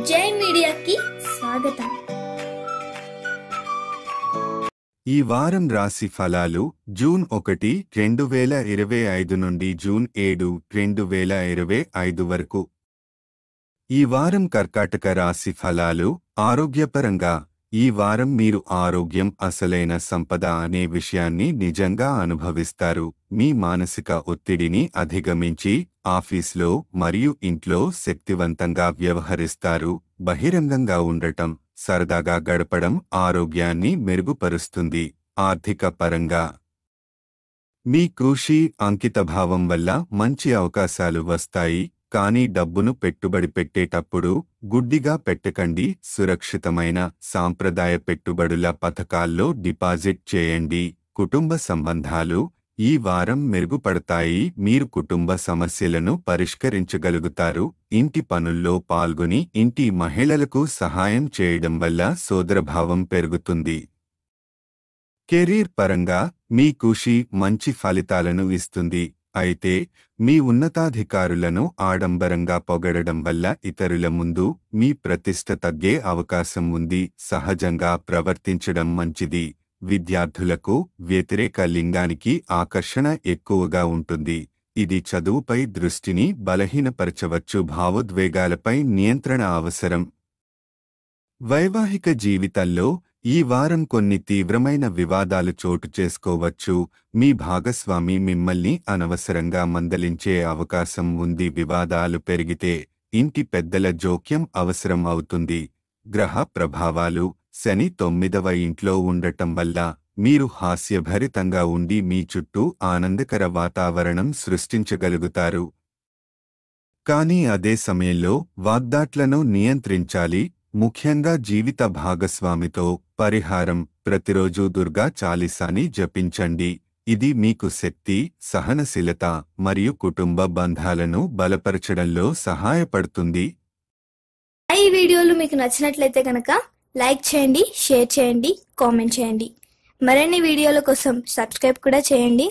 జై మీడియాకి స్వాగతం. ఈ వారం రాశి ఫలాలు జూన్ 1, 2025 నుండి జూన్ 7, 2025 వరకు. ఈ వారం కర్కాటక రాశి ఫలాలు. ఆరోగ్యపరంగా ఈ వారం మీరు ఆరోగ్యం అసలైన సంపద అనే విషయాన్ని నిజంగా అనుభవిస్తారు. మీ మానసిక ఒత్తిడిని అధిగమించి ఆఫీస్లో మరియు ఇంట్లో శక్తివంతంగా వ్యవహరిస్తారు. బహిరంగంగా ఉండటం, సరదాగా గడపడం ఆరోగ్యాన్ని మెరుగుపరుస్తుంది. ఆర్థిక పరంగా మీ కృషి, అంకితభావం వల్ల మంచి అవకాశాలు వస్తాయి. కానీ డబ్బును పెట్టుబడి పెట్టేటప్పుడు గుడ్డిగా పెట్టకండి. సురక్షితమైన సాంప్రదాయ పెట్టుబడుల పథకాల్లో డిపాజిట్ చేయండి. కుటుంబ సంబంధాలు ఈ వారం మెరుగుపడతాయి. మీరు కుటుంబ సమస్యలను పరిష్కరించగలుగుతారు. ఇంటి పనుల్లో పాల్గొని ఇంటి మహిళలకు సహాయం చేయడం వల్ల సోదరభావం పెరుగుతుంది. కెరీర్ పరంగా మీ కృషి మంచి ఫలితాలను ఇస్తుంది. అయితే మీ ఉన్నతాధికారులను ఆడంబరంగా పొగడడం వల్ల ఇతరుల ముందు మీ ప్రతిష్ట తగ్గే అవకాశం ఉంది. సహజంగా ప్రవర్తించడం మంచిది. విద్యార్థులకు వ్యతిరేక లింగానికి ఆకర్షణ ఎక్కువగా ఉంటుంది. ఇది చదువుపై దృష్టిని బలహీనపరచవచ్చు. భావోద్వేగాలపై నియంత్రణ అవసరం. వైవాహిక జీవితంలో ఈ వారం కొన్ని తీవ్రమైన వివాదాలు చోటు చేసుకోవచ్చు. మీ భాగస్వామి మిమ్మల్ని అనవసరంగా మందలించే అవకాశం ఉంది. వివాదాలు పెరిగితే ఇంటి పెద్దల జోక్యం అవసరం అవుతుంది. గ్రహ ప్రభావాలు శని 9వ ఇంట్లో ఉండటం వల్ల మీరు హాస్యభరితంగా ఉండి మీ చుట్టూ ఆనందకర వాతావరణం సృష్టించగలుగుతారు. కానీ అదే సమయంలో వాగ్దాట్లను నియంత్రించాలి. ముఖ్యంగా జీవిత భాగస్వామితో. పరిహారం: ప్రతిరోజు దుర్గా చాలీసాని జపించండి. ఇది మీకు శక్తి, సహనశీలత మరియు కుటుంబ బంధాలను బలపరచడంలో సహాయపడుతుంది. ఈ వీడియోలు మీకు నచ్చినట్లయితే కనుక లైక్ చేయండి, షేర్ చేయండి, కామెంట్ చేయండి. మరిన్ని వీడియోల కోసం సబ్స్క్రైబ్ కూడా చేయండి.